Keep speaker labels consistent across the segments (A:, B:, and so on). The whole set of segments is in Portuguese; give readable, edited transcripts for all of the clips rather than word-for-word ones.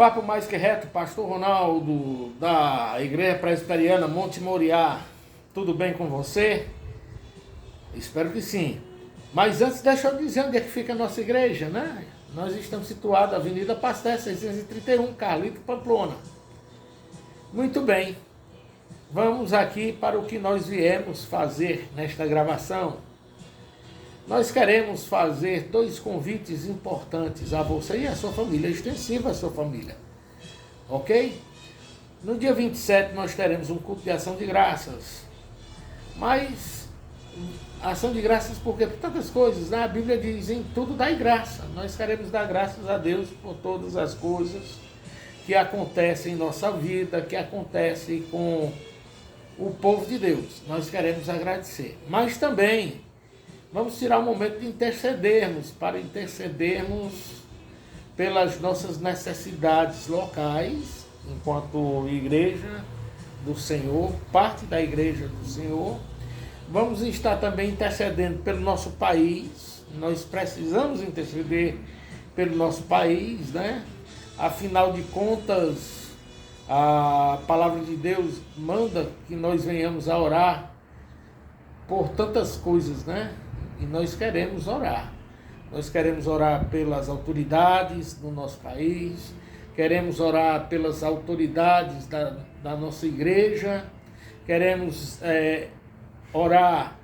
A: Papo Mais Que Reto, Pastor Ronaldo, da Igreja Presbiteriana Monte Moriá. Tudo bem com você? Espero que sim. Mas antes, deixa eu dizer onde é que fica a nossa igreja, né? Nós estamos situados na Avenida Pasteur 631, Carlito, Pamplona. Muito bem. Vamos aqui para o que nós viemos fazer nesta gravação. Nós queremos fazer dois convites importantes a você e a sua família, extensiva à sua família. Ok? No dia 27 nós teremos um culto de ação de graças. Mas, ação de graças porque por tantas coisas, né? A Bíblia diz em tudo dai graça. Nós queremos dar graças a Deus por todas as coisas que acontecem em nossa vida, que acontecem com o povo de Deus. Nós queremos agradecer. Mas também vamos tirar um momento de intercedermos, para intercedermos pelas nossas necessidades locais, enquanto igreja do Senhor, parte da igreja do Senhor. Vamos estar também intercedendo pelo nosso país. Nós precisamos interceder pelo nosso país, né? Afinal de contas, a palavra de Deus manda que nós venhamos a orar por tantas coisas, né? E nós queremos orar. Nós queremos orar pelas autoridades do nosso país, queremos orar pelas autoridades da nossa igreja, queremos orar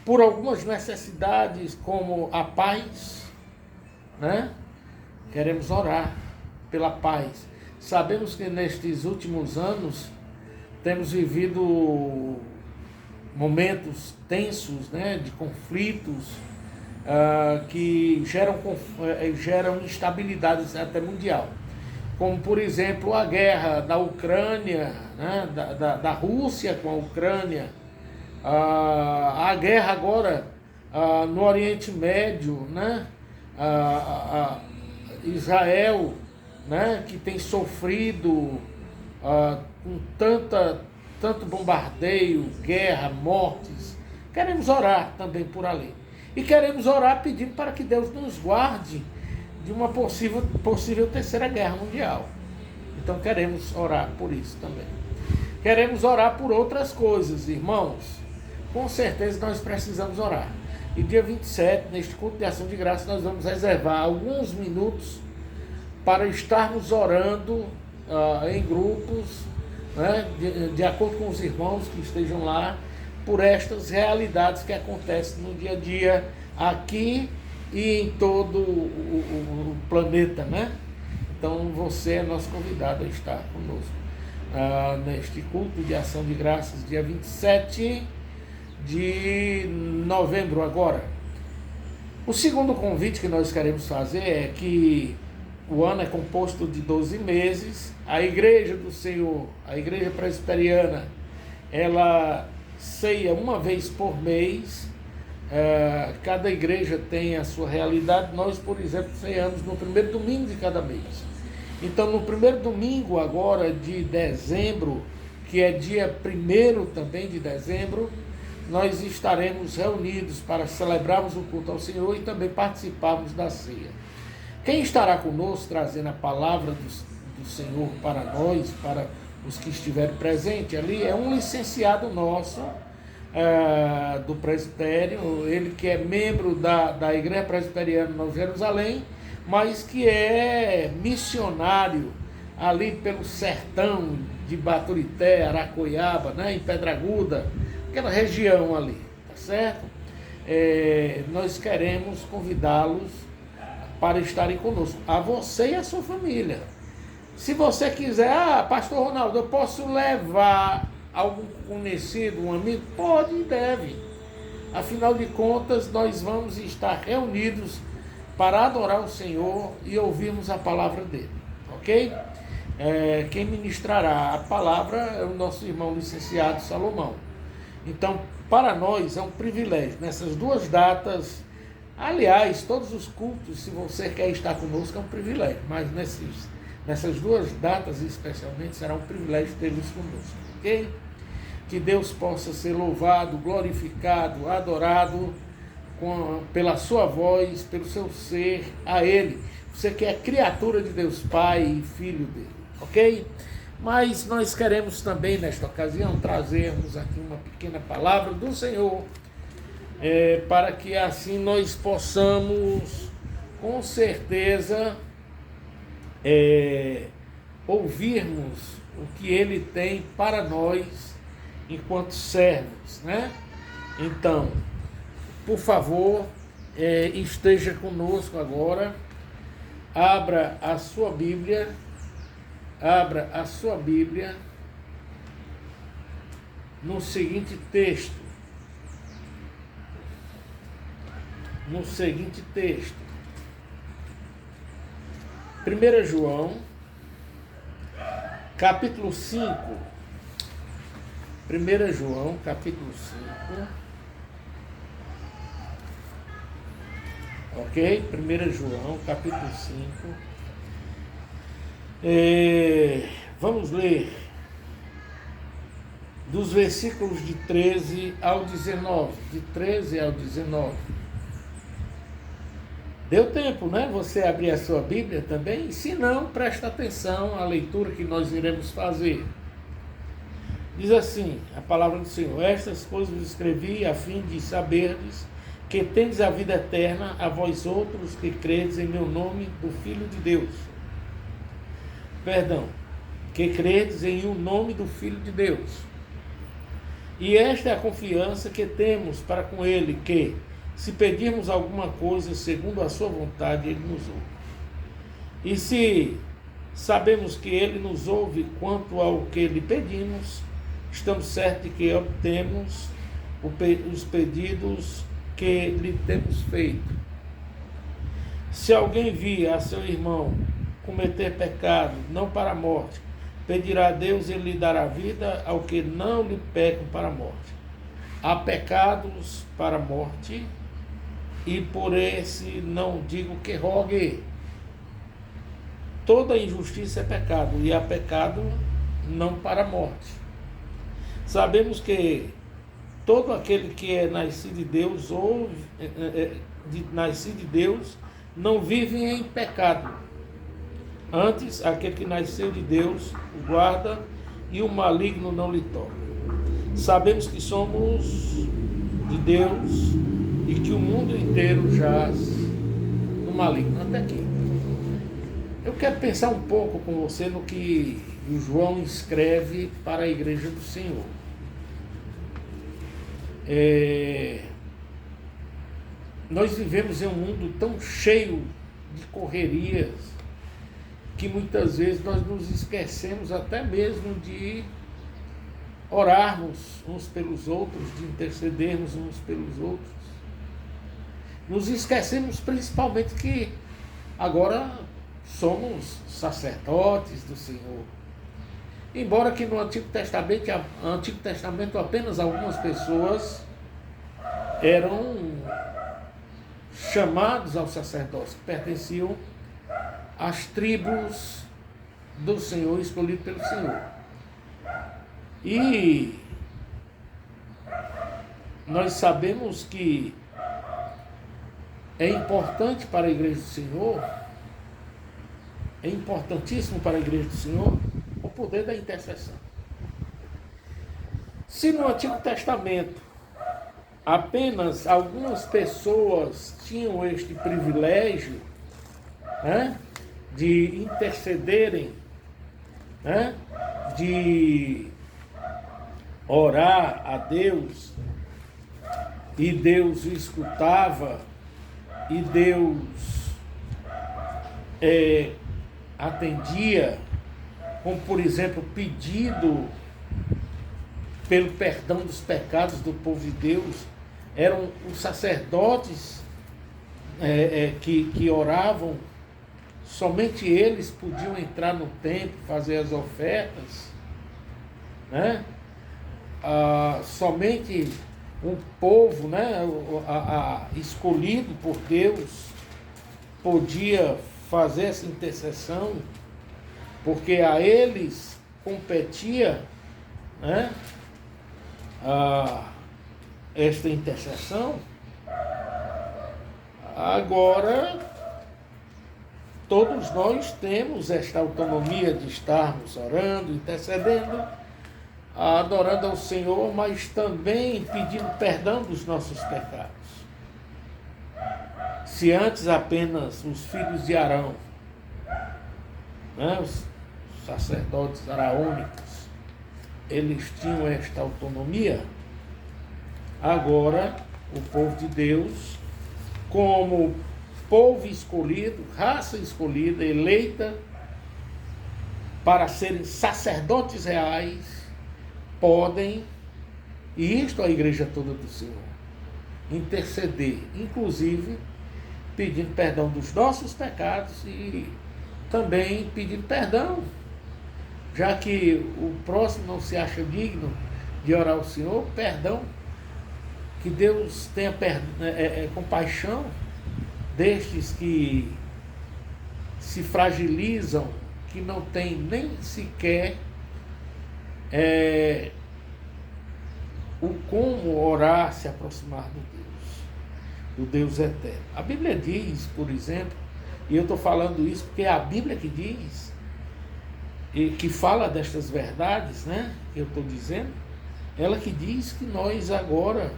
A: por algumas necessidades como a paz, né? Queremos orar pela paz. Sabemos que nestes últimos anos temos vivido momentos tensos, né, de conflitos que geram instabilidade até mundial. Como, por exemplo, a guerra da Ucrânia, né, da Rússia com a Ucrânia, a guerra agora no Oriente Médio, né, Israel, né, que tem sofrido com tanto bombardeio, guerra, mortes. Queremos orar também por ali. E queremos orar pedindo para que Deus nos guarde de uma possível terceira guerra mundial. Então queremos orar por isso também. Queremos orar por outras coisas, irmãos. Com certeza nós precisamos orar. E dia 27, neste culto de ação de graça, nós vamos reservar alguns minutos para estarmos orando em grupos, né, de acordo com os irmãos que estejam lá, por estas realidades que acontecem no dia a dia aqui e em todo o planeta, né? Então você é nosso convidado a estar conosco neste culto de ação de graças, dia 27 de novembro agora. O segundo convite que nós queremos fazer é que o ano é composto de 12 meses. A Igreja do Senhor, a Igreja Presbiteriana, ela ceia uma vez por mês. Cada igreja tem a sua realidade. Nós, por exemplo, ceiamos no primeiro domingo de cada mês. Então, no primeiro domingo agora de dezembro, que é dia 1º também de dezembro, nós estaremos reunidos para celebrarmos o culto ao Senhor e também participarmos da ceia. Quem estará conosco trazendo a palavra do Senhor para nós, para os que estiverem presentes ali, é um licenciado nosso do presbitério, ele que é membro da Igreja Presbiteriana Nova Jerusalém, mas que é missionário ali pelo sertão de Baturité, Aracoiaba, né, em Pedra Aguda, aquela região ali, tá certo? Nós queremos convidá-los para estarem conosco, a você e a sua família. Se você quiser, Pastor Ronaldo, eu posso levar algum conhecido, um amigo? Pode e deve. Afinal de contas, nós vamos estar reunidos para adorar o Senhor e ouvirmos a palavra dele, ok? Quem ministrará a palavra é o nosso irmão licenciado Salomão. Então, para nós é um privilégio, nessas duas datas. Aliás, todos os cultos, se você quer estar conosco, é um privilégio, mas nessas duas datas especialmente será um privilégio tê-los conosco, ok? Que Deus possa ser louvado, glorificado, adorado pela sua voz, pelo seu ser, a Ele. você que é criatura de Deus Pai e filho dele, ok? Mas nós queremos também, nesta ocasião, trazermos aqui uma pequena palavra do Senhor, para que assim nós possamos, com certeza, ouvirmos o que Ele tem para nós enquanto servos, né? Então, por favor, esteja conosco agora, abra a sua Bíblia no seguinte texto, 1 João, capítulo 5, 1 João, capítulo 5, ok? 1 João, capítulo 5, vamos ler dos versículos de 13 ao 19, Deu tempo, né? Você abrir a sua Bíblia também? Se não, presta atenção à leitura que nós iremos fazer. Diz assim, a palavra do Senhor: estas coisas vos escrevi a fim de saberdes que tendes a vida eterna, a vós outros que credes em meu nome do Filho de Deus. Que credes em o nome do Filho de Deus. E esta é a confiança que temos para com Ele, que, se pedirmos alguma coisa segundo a sua vontade, Ele nos ouve. E se sabemos que Ele nos ouve quanto ao que lhe pedimos, estamos certos de que obtemos os pedidos que lhe temos feito. Se alguém vir a seu irmão cometer pecado, não para a morte, pedirá a Deus e Ele lhe dará vida ao que não lhe pecam para a morte. Há pecados para a morte, e por esse não digo que rogue. Toda injustiça é pecado, e há pecado não para a morte. Sabemos que todo aquele que é nascido de Deus, nascido de Deus, não vive em pecado. Antes, aquele que nasceu de Deus o guarda, e o maligno não lhe toca. Sabemos que somos de Deus e que o mundo inteiro jaz no maligno. Até aqui. Eu quero pensar um pouco com você no que o João escreve para a igreja do Senhor. Nós vivemos em um mundo tão cheio de correrias que muitas vezes nós nos esquecemos até mesmo de orarmos uns pelos outros, de intercedermos uns pelos outros. Nos esquecemos principalmente que agora somos sacerdotes do Senhor. Embora que no Antigo Testamento apenas algumas pessoas eram chamados ao sacerdócio, que pertenciam às tribos do Senhor, escolhido pelo Senhor. E nós sabemos que é importante para a igreja do Senhor, é importantíssimo para a igreja do Senhor o poder da intercessão. Se no Antigo Testamento apenas algumas pessoas tinham este privilégio, né, de intercederem, né, de orar a Deus, e Deus o escutava, e Deus atendia, como por exemplo pedido pelo perdão dos pecados do povo de Deus. Eram os sacerdotes que oravam, somente eles podiam entrar no templo, fazer as ofertas, né? Somente um povo, né, escolhido por Deus podia fazer essa intercessão, porque a eles competia, né, esta intercessão. Agora todos nós temos esta autonomia de estarmos orando, intercedendo, adorando ao Senhor, mas também pedindo perdão dos nossos pecados. Se antes apenas os filhos de Arão, né, os sacerdotes araônicos, eles tinham esta autonomia, agora o povo de Deus, como povo escolhido, raça escolhida, eleita para serem sacerdotes reais, podem, e isto a igreja toda do Senhor, interceder, inclusive pedindo perdão dos nossos pecados e também pedindo perdão, já que o próximo não se acha digno de orar ao Senhor, perdão, que Deus tenha compaixão destes que se fragilizam, que não tem nem sequer o como orar, se aproximar do Deus eterno. A Bíblia diz, por exemplo, e eu estou falando isso porque é a Bíblia que diz, e que fala destas verdades, né, que eu estou dizendo, ela que diz que nós agora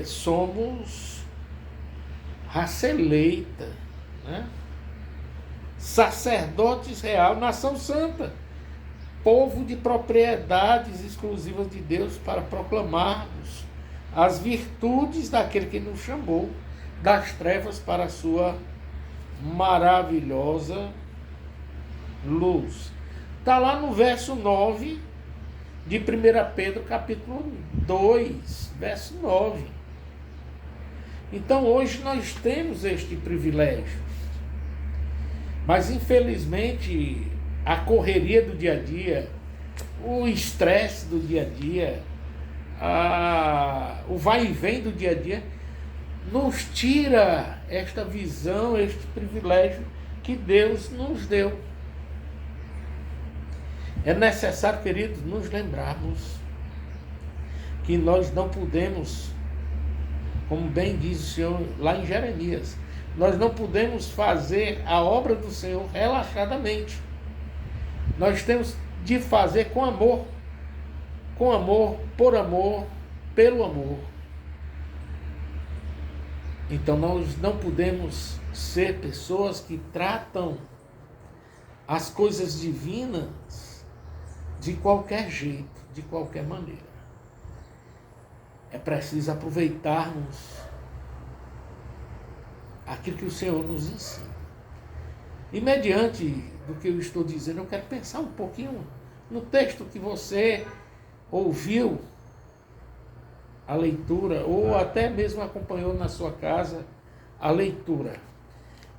A: somos raça eleita, né? Sacerdotes real, nação santa, povo de propriedades exclusivas de Deus, para proclamarmos as virtudes daquele que nos chamou das trevas para a sua maravilhosa luz. Está lá no verso 9 de 1 Pedro capítulo 2, verso 9. Então hoje nós temos este privilégio, mas infelizmente a correria do dia a dia, o estresse do dia a dia, o vai e vem do dia a dia, nos tira esta visão, este privilégio que Deus nos deu. É necessário, queridos, nos lembrarmos que nós não podemos, como bem diz o Senhor lá em Jeremias, nós não podemos fazer a obra do Senhor relaxadamente. Nós temos de fazer com amor, por amor, pelo amor. Então nós não podemos ser pessoas que tratam as coisas divinas de qualquer jeito, de qualquer maneira. É preciso aproveitarmos aquilo que o Senhor nos ensina. E mediante do que eu estou dizendo, eu quero pensar um pouquinho no texto que você ouviu a leitura, ou até mesmo acompanhou na sua casa a leitura,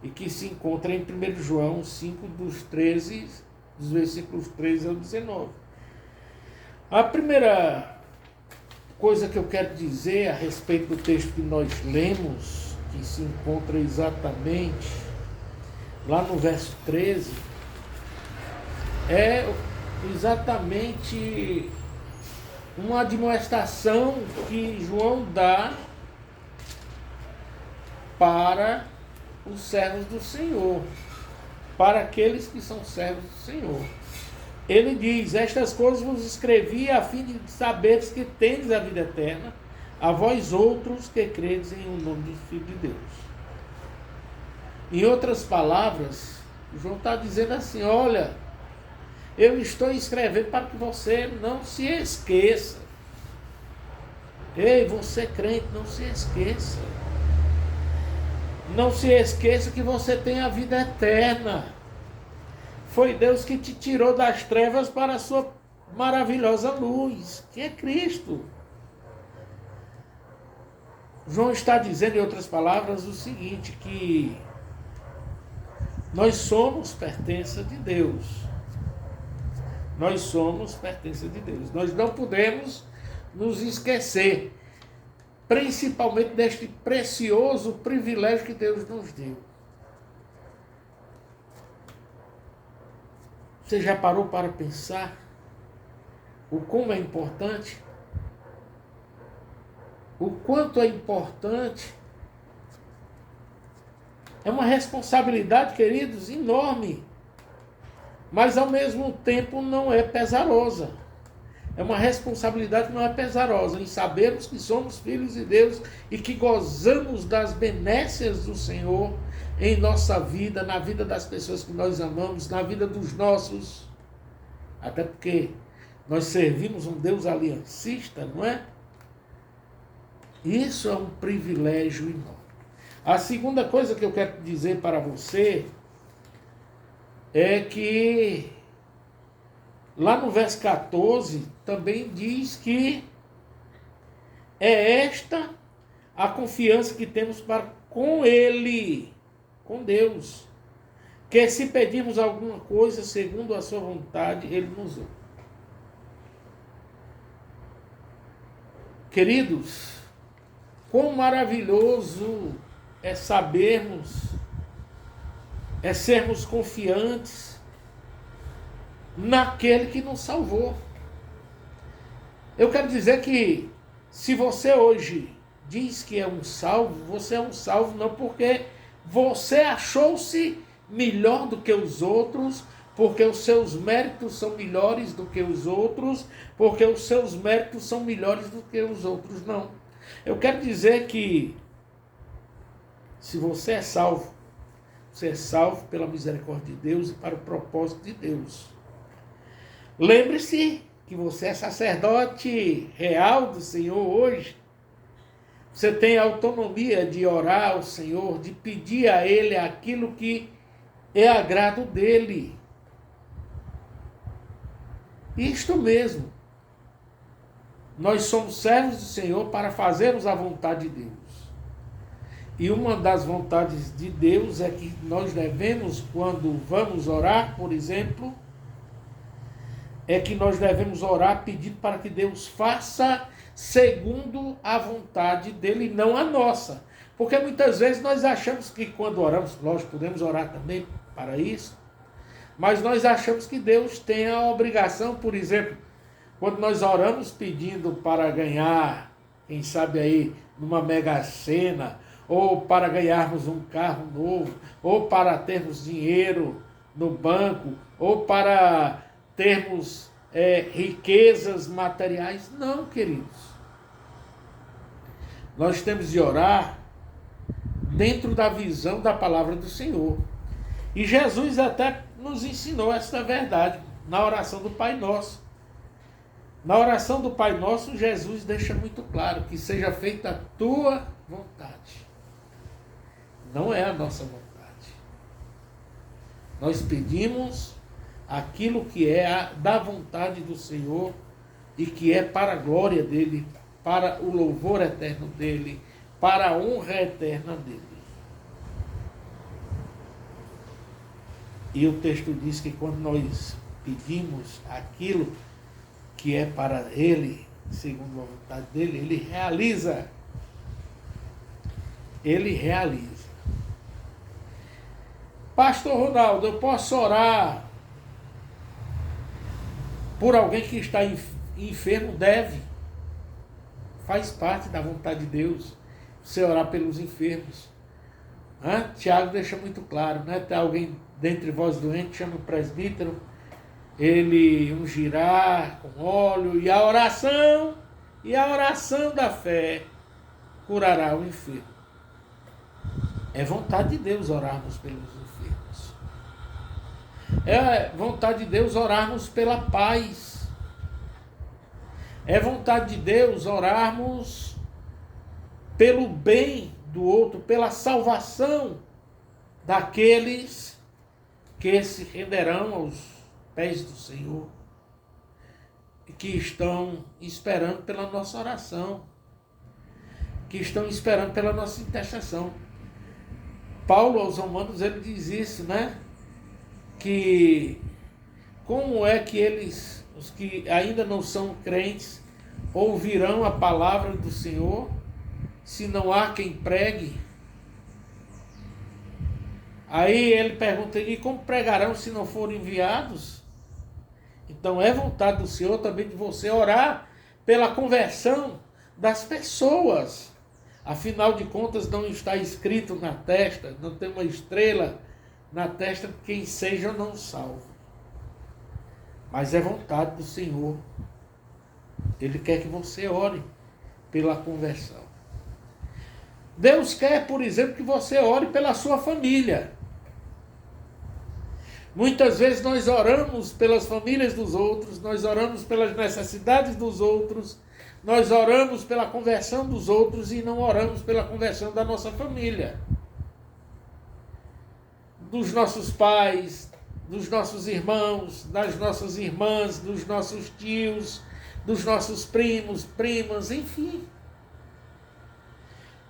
A: e que se encontra em 1 João 5, dos versículos 13 ao 19. A primeira coisa que eu quero dizer a respeito do texto que nós lemos, que se encontra exatamente lá no verso 13, é exatamente uma admoestação que João dá para os servos do Senhor, para aqueles que são servos do Senhor. Ele diz: estas coisas vos escrevi a fim de saberes que tendes a vida eterna, a vós outros que credes em o nome do Filho de Deus. Em outras palavras, João está dizendo assim: olha, eu estou escrevendo para que você não se esqueça. Ei, você crente, não se esqueça. Não se esqueça que você tem a vida eterna. Foi Deus que te tirou das trevas para a sua maravilhosa luz, que é Cristo. João está dizendo, em outras palavras, o seguinte, que nós somos pertença de Deus. Nós somos pertença de Deus. Nós não podemos nos esquecer, principalmente deste precioso privilégio que Deus nos deu. Você já parou para pensar o como é importante? O quanto é importante É uma responsabilidade, queridos, enorme. Mas ao mesmo tempo não é pesarosa. É uma responsabilidade que não é pesarosa, em sabermos que somos filhos de Deus e que gozamos das benécias do Senhor em nossa vida, na vida das pessoas que nós amamos, na vida dos nossos. Até porque nós servimos um Deus aliancista, não é? Isso é um privilégio enorme. A segunda coisa que eu quero dizer para você é que lá no verso 14 também diz que é esta a confiança que temos para com Ele, com Deus, que se pedirmos alguma coisa segundo a sua vontade, Ele nos ouve. Queridos, quão maravilhoso é sabermos, é sermos confiantes naquele que nos salvou. Eu quero dizer que se você hoje diz que é um salvo, você é um salvo não porque você achou-se melhor do que os outros, porque os seus méritos são melhores do que os outros, porque os seus méritos são melhores do que os outros, não. Eu quero dizer que se você é salvo pela misericórdia de Deus e para o propósito de Deus. Lembre-se que você é sacerdote real do Senhor hoje. Você tem autonomia de orar ao Senhor, de pedir a Ele aquilo que é agrado dEle. Isto mesmo. Nós somos servos do Senhor para fazermos a vontade de Deus. E uma das vontades de Deus é que nós devemos, quando vamos orar, por exemplo, é que nós devemos orar pedindo para que Deus faça segundo a vontade dele e não a nossa. Porque muitas vezes nós achamos que quando oramos, lógico, podemos orar também para isso, mas nós achamos que Deus tem a obrigação, por exemplo, quando nós oramos pedindo para ganhar, quem sabe aí, numa Mega Sena, ou para ganharmos um carro novo, ou para termos dinheiro no banco, ou para termos riquezas materiais. Não, queridos. Nós temos de orar dentro da visão da palavra do Senhor. E Jesus até nos ensinou esta verdade na oração do Pai Nosso. Na oração do Pai Nosso, Jesus deixa muito claro que seja feita a tua vontade. Não é a nossa vontade. Nós pedimos aquilo que é da vontade do Senhor e que é para a glória dele, para o louvor eterno dele, para a honra eterna dele. E o texto diz que quando nós pedimos aquilo que é para ele, segundo a vontade dele, ele realiza. Ele realiza. Pastor Ronaldo, eu posso orar por alguém que está enfermo? Deve. Faz parte da vontade de Deus você orar pelos enfermos. Tiago deixa muito claro, né? Tem alguém dentre vós doente, chama o presbítero, ele ungirá com óleo, e a oração da fé curará o enfermo. É vontade de Deus orarmos pelos enfermos. É vontade de Deus orarmos pela paz. É vontade de Deus orarmos pelo bem do outro, pela salvação daqueles que se renderão aos pés do Senhor e que estão esperando pela nossa oração, que estão esperando pela nossa intercessão. Paulo aos Romanos, ele diz isso, né? Que como é que eles, os que ainda não são crentes, ouvirão a palavra do Senhor se não há quem pregue? Aí ele pergunta, e como pregarão se não forem enviados? Então é vontade do Senhor também de você orar pela conversão das pessoas, Afinal de contas, não está escrito na testa, não tem uma estrela na testa de quem seja ou não salvo. Mas é vontade do Senhor. Ele quer que você ore pela conversão. Deus quer, por exemplo, que você ore pela sua família. Muitas vezes nós oramos pelas famílias dos outros, nós oramos pelas necessidades dos outros, nós oramos pela conversão dos outros e não oramos pela conversão da nossa família. Dos nossos pais, dos nossos irmãos, das nossas irmãs, dos nossos tios, dos nossos primos, primas, enfim.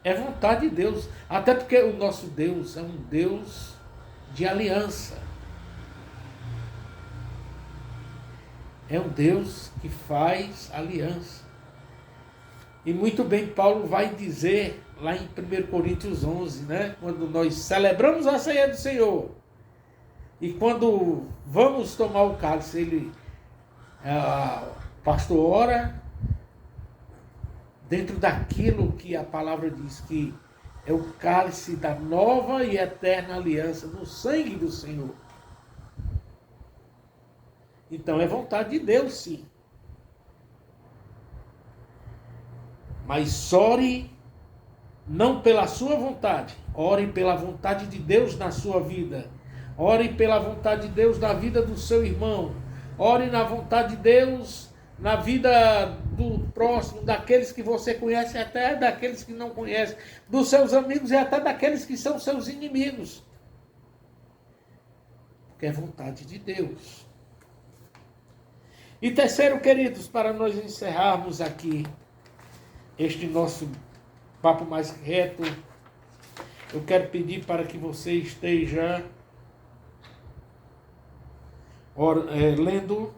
A: É vontade de Deus, até porque o nosso Deus é um Deus de aliança. É um Deus que faz aliança. E muito bem Paulo vai dizer lá em 1 Coríntios 11, né? Quando nós celebramos a ceia do Senhor e quando vamos tomar o cálice, o pastor ora dentro daquilo que a palavra diz que é o cálice da nova e eterna aliança no sangue do Senhor. Então é vontade de Deus, sim. Mas ore não pela sua vontade, ore pela vontade de Deus na sua vida. Ore pela vontade de Deus na vida do seu irmão. Ore na vontade de Deus na vida do próximo, daqueles que você conhece, até daqueles que não conhece, dos seus amigos e até daqueles que são seus inimigos. Porque é vontade de Deus. E terceiro, queridos, para nós encerrarmos aqui este nosso papo mais reto, eu quero pedir para que você esteja lendo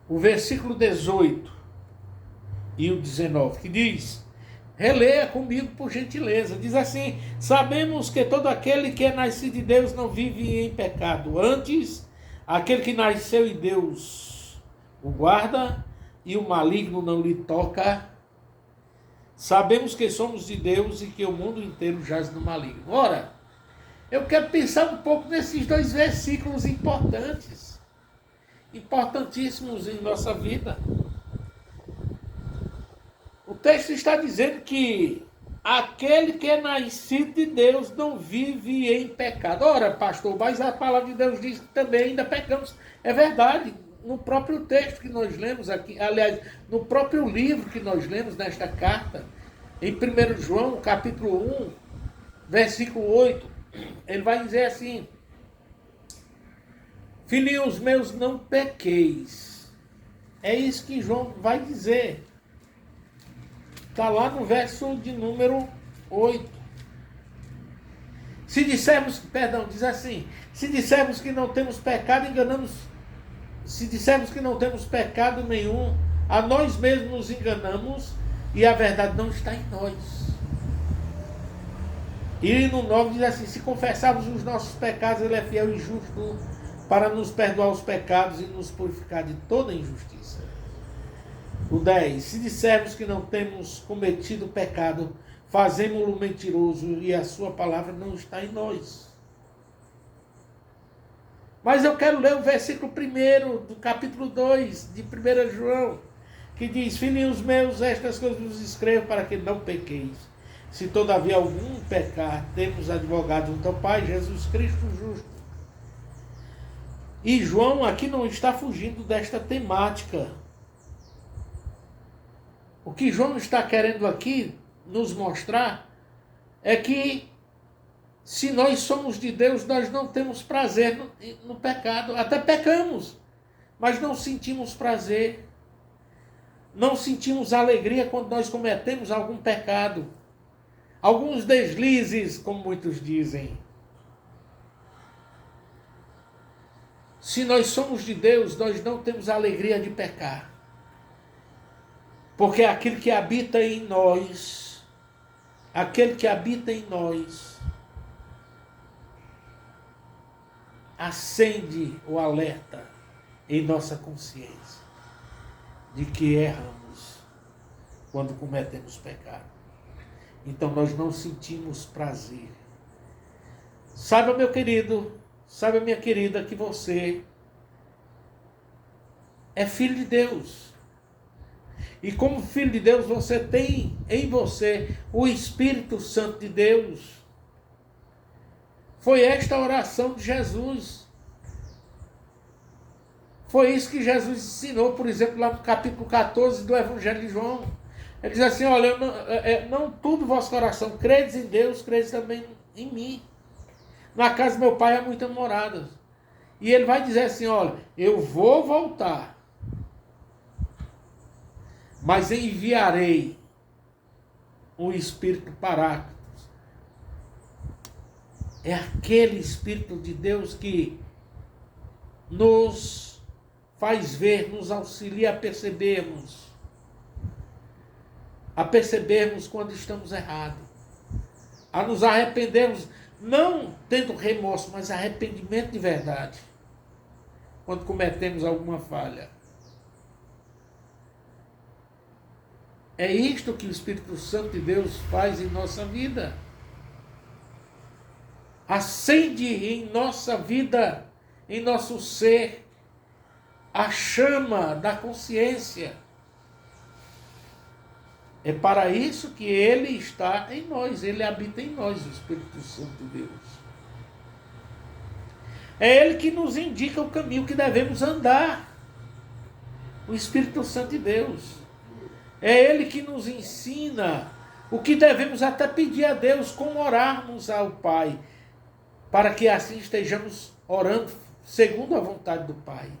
A: o versículo 18 e o 19, que diz, releia comigo por gentileza, diz assim, sabemos que todo aquele que é nascido de Deus não vive em pecado, antes, aquele que nasceu em Deus o guarda e o maligno não lhe toca. Sabemos que somos de Deus e que o mundo inteiro jaz no maligno. Ora, eu quero pensar um pouco nesses dois versículos importantes, importantíssimos em nossa vida. O texto está dizendo que aquele que é nascido de Deus não vive em pecado. Ora, pastor, mas a palavra de Deus diz que também ainda pecamos. É verdade. No próprio texto que nós lemos aqui, aliás, no próprio livro que nós lemos nesta carta, em 1 João, capítulo 1, versículo 8, ele vai dizer assim, filhinhos meus, não pequeis. É isso que João vai dizer. Está lá no verso de número 8. Se dissermos, perdão, diz assim, se dissermos que não temos pecado, enganamos. Se dissermos que não temos pecado nenhum, a nós mesmos nos enganamos e a verdade não está em nós. E no 9 diz assim, se confessarmos os nossos pecados, ele é fiel e justo para nos perdoar os pecados e nos purificar de toda injustiça. O 10, se dissermos que não temos cometido pecado, fazemos-lo mentiroso e a sua palavra não está em nós. Mas eu quero ler o versículo 1 do capítulo 2 de 1 João, que diz, filhinhos meus, estas coisas vos escrevo para que não pequeis. Se todavia algum pecar, temos advogado junto ao Pai, Jesus Cristo justo. E João aqui não está fugindo desta temática. O que João está querendo aqui nos mostrar é que se nós somos de Deus, nós não temos prazer no pecado. Até pecamos, mas não sentimos prazer. Não sentimos alegria quando nós cometemos algum pecado. Alguns deslizes, como muitos dizem. Se nós somos de Deus, nós não temos alegria de pecar. Porque aquele que habita em nós, acende o alerta em nossa consciência de que erramos, quando cometemos pecado. Então nós não sentimos prazer. Saiba, meu querido, saiba, minha querida, que você é filho de Deus. E como filho de Deus, você tem em você o Espírito Santo de Deus. Foi esta a oração de Jesus. Foi isso que Jesus ensinou, por exemplo, lá no capítulo 14 do Evangelho de João. Ele diz assim, olha, não tudo vosso coração, credes em Deus, credes também em mim. Na casa do meu pai há muitas moradas. E ele vai dizer assim, olha, eu vou voltar, mas enviarei o Espírito Paráclito. É aquele Espírito de Deus que nos faz ver, nos auxilia a percebermos quando estamos errados, a nos arrependermos, não tendo remorso, mas arrependimento de verdade, quando cometemos alguma falha. É isto que o Espírito Santo de Deus faz em nossa vida. Acende em nossa vida, em nosso ser, a chama da consciência. É para isso que ele está em nós, ele habita em nós, o Espírito Santo de Deus. É ele que nos indica o caminho que devemos andar, o Espírito Santo de Deus. É ele que nos ensina o que devemos até pedir a Deus, como orarmos ao Pai, para que assim estejamos orando segundo a vontade do Pai.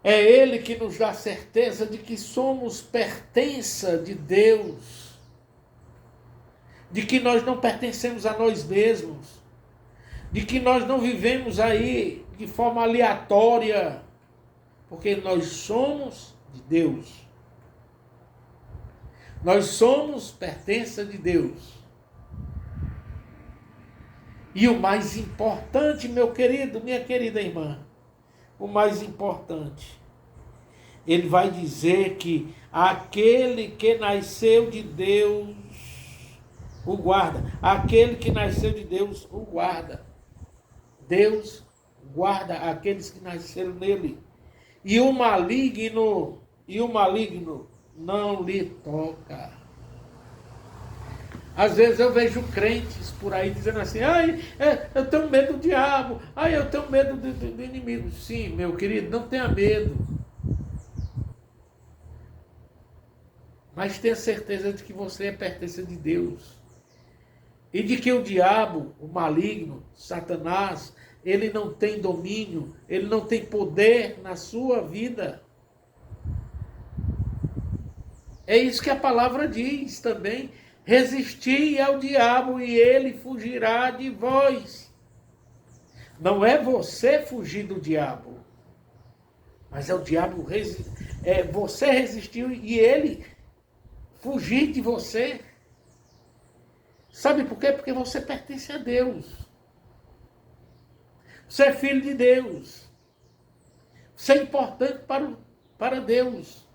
A: É ele que nos dá certeza de que somos pertença de Deus, de que nós não pertencemos a nós mesmos, de que nós não vivemos aí de forma aleatória, porque nós somos de Deus. Nós somos pertença de Deus. E o mais importante, meu querido, minha querida irmã, o mais importante, ele vai dizer que aquele que nasceu de Deus o guarda. Aquele que nasceu de Deus o guarda. Deus guarda aqueles que nasceram nele. E o maligno não lhe toca. Às vezes eu vejo crentes por aí dizendo assim, eu tenho medo do diabo, eu tenho medo do inimigo. Sim, meu querido, não tenha medo. Mas tenha certeza de que você é pertença de Deus. E de que o diabo, o maligno, Satanás, ele não tem domínio, ele não tem poder na sua vida. É isso que a palavra diz também. Resisti ao diabo e ele fugirá de vós. Não é você fugir do diabo, mas é o diabo, você resistiu e ele fugir de você. Sabe por quê? Porque você pertence a Deus. Você é filho de Deus. Você é importante para Deus,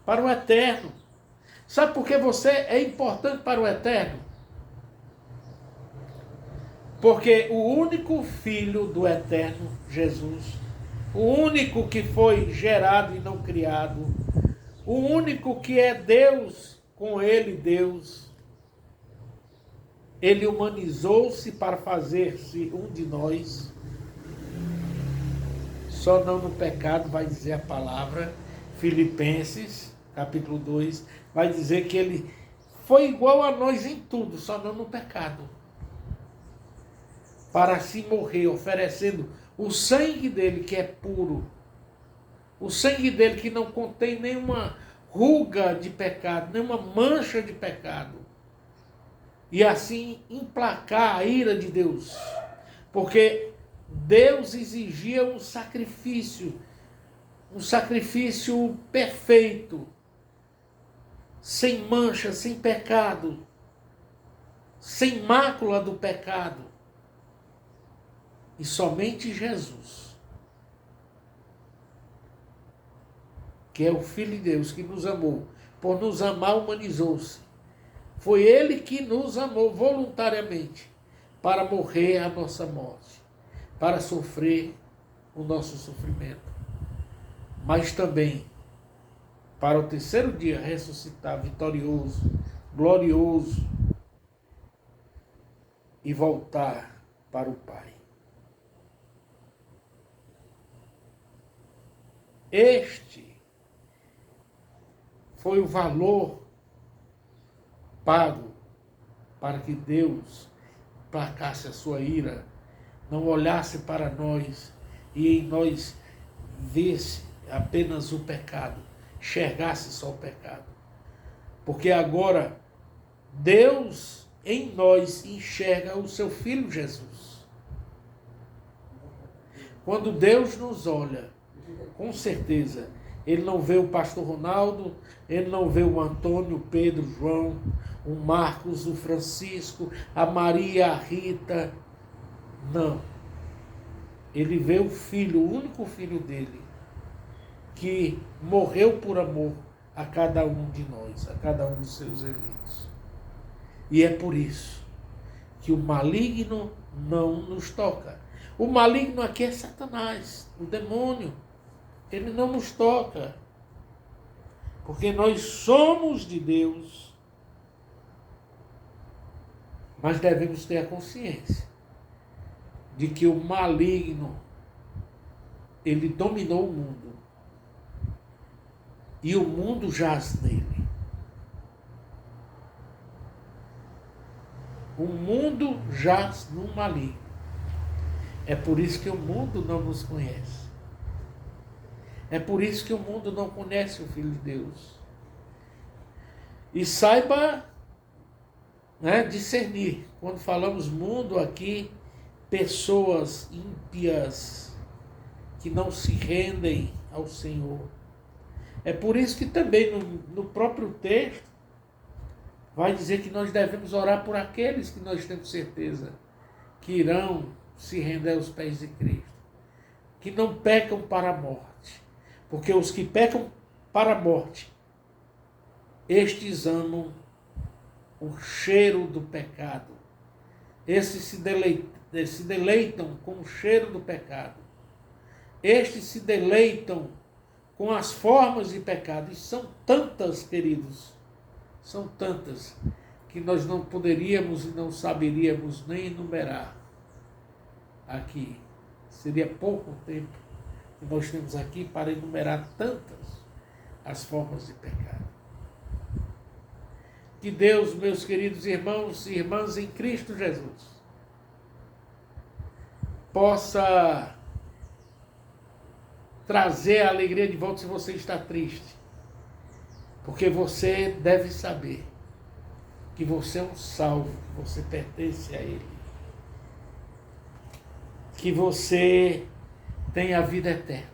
A: para o eterno. Sabe por que você é importante para o eterno? Porque o único filho do eterno, Jesus, o único que foi gerado e não criado, o único que é Deus, com ele Deus, ele humanizou-se para fazer-se um de nós, só não no pecado, vai dizer a palavra, Filipenses, capítulo 2, vai dizer que ele foi igual a nós em tudo, só não no pecado. Para assim morrer, oferecendo o sangue dele que é puro, o sangue dele que não contém nenhuma ruga de pecado, nenhuma mancha de pecado. E assim emplacar a ira de Deus. Porque Deus exigia um sacrifício perfeito, sem mancha, sem pecado, sem mácula do pecado. E somente Jesus que é o Filho de Deus, que nos amou. Por nos amar, humanizou-se. Foi Ele que nos amou voluntariamente para morrer a nossa morte, para sofrer o nosso sofrimento, mas também para o terceiro dia ressuscitar vitorioso, glorioso e voltar para o Pai. Este foi o valor pago para que Deus placasse a sua ira, não olhasse para nós e em nós visse apenas o pecado, enxergasse só o pecado. Porque agora Deus em nós enxerga o seu Filho Jesus. Quando Deus nos olha, com certeza, Ele não vê o pastor Ronaldo, Ele não vê o Antônio, o Pedro, o João, o Marcos, o Francisco, a Maria, a Rita. Não. Ele vê o Filho, o único Filho dele, que morreu por amor a cada um de nós, a cada um dos seus eleitos. E é por isso que o maligno não nos toca. O maligno aqui é Satanás, o demônio. Ele não nos toca. Porque nós somos de Deus. Mas devemos ter a consciência de que o maligno, ele dominou o mundo. E o mundo jaz nele. O mundo jaz no maligno. É por isso que o mundo não nos conhece. É por isso que o mundo não conhece o Filho de Deus. E saiba, discernir. Quando falamos mundo aqui, pessoas ímpias que não se rendem ao Senhor. É por isso que também no próprio texto vai dizer que nós devemos orar por aqueles que nós temos certeza que irão se render aos pés de Cristo, que não pecam para a morte, porque os que pecam para a morte, estes amam o cheiro do pecado, estes se deleitam com o cheiro do pecado, estes se deleitam com as formas de pecado, e são tantas, queridos, são tantas, que nós não poderíamos e não saberíamos nem enumerar aqui. Seria pouco tempo que nós temos aqui para enumerar tantas as formas de pecado. Que Deus, meus queridos irmãos e irmãs em Cristo Jesus, possa trazer a alegria de volta se você está triste. Porque você deve saber que você é um salvo, que você pertence a Ele. Que você tem a vida eterna.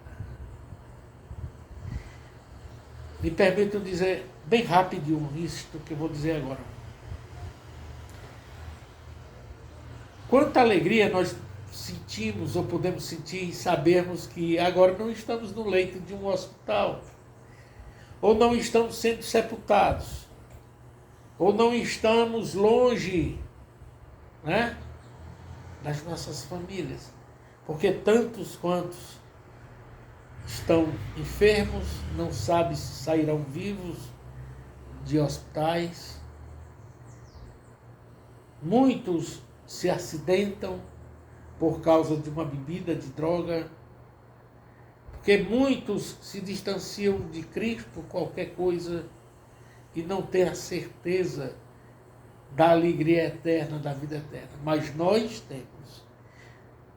A: Me permitam dizer bem rapidinho isto que eu vou dizer agora. Quanta alegria nós sentimos ou podemos sentir e sabermos que agora não estamos no leito de um hospital, ou não estamos sendo sepultados, ou não estamos longe, das nossas famílias, porque tantos quantos estão enfermos, não sabem se sairão vivos de hospitais, muitos se acidentam por causa de uma bebida de droga, porque muitos se distanciam de Cristo por qualquer coisa e não têm a certeza da alegria eterna, da vida eterna. Mas nós temos.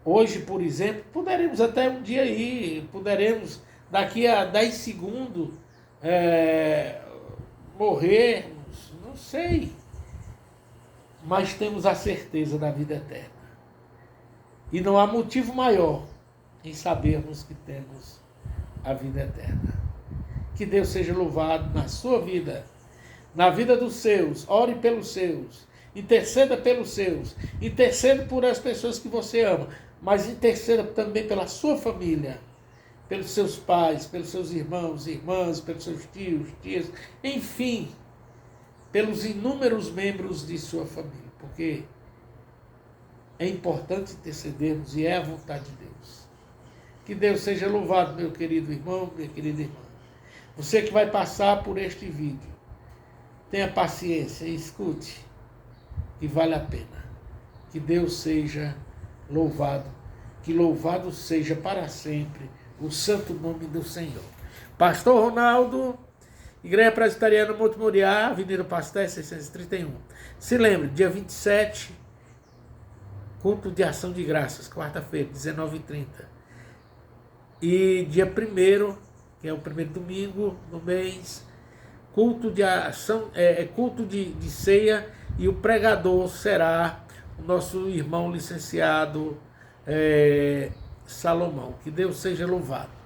A: Hoje, por exemplo, poderemos até um dia ir, poderemos daqui a 10 segundos morrermos, não sei. Mas temos a certeza da vida eterna. E não há motivo maior em sabermos que temos a vida eterna. Que Deus seja louvado na sua vida, na vida dos seus. Ore pelos seus, interceda pelos seus, interceda por as pessoas que você ama, mas interceda também pela sua família, pelos seus pais, pelos seus irmãos, irmãs, pelos seus tios, tias, enfim, pelos inúmeros membros de sua família, porque é importante intercedermos e é a vontade de Deus. Que Deus seja louvado, meu querido irmão, minha querida irmã. Você que vai passar por este vídeo, tenha paciência e escute, que vale a pena. Que Deus seja louvado, que louvado seja para sempre o santo nome do Senhor. Pastor Ronaldo, Igreja Presbiteriana Monte Moriá, Avenida Pasteur, 631. Se lembre, dia 27, culto de ação de graças, quarta-feira, 19h30. E dia 1º, que é o primeiro domingo do mês, culto de ação, culto de ceia, e o pregador será o nosso irmão licenciado Salomão. Que Deus seja louvado.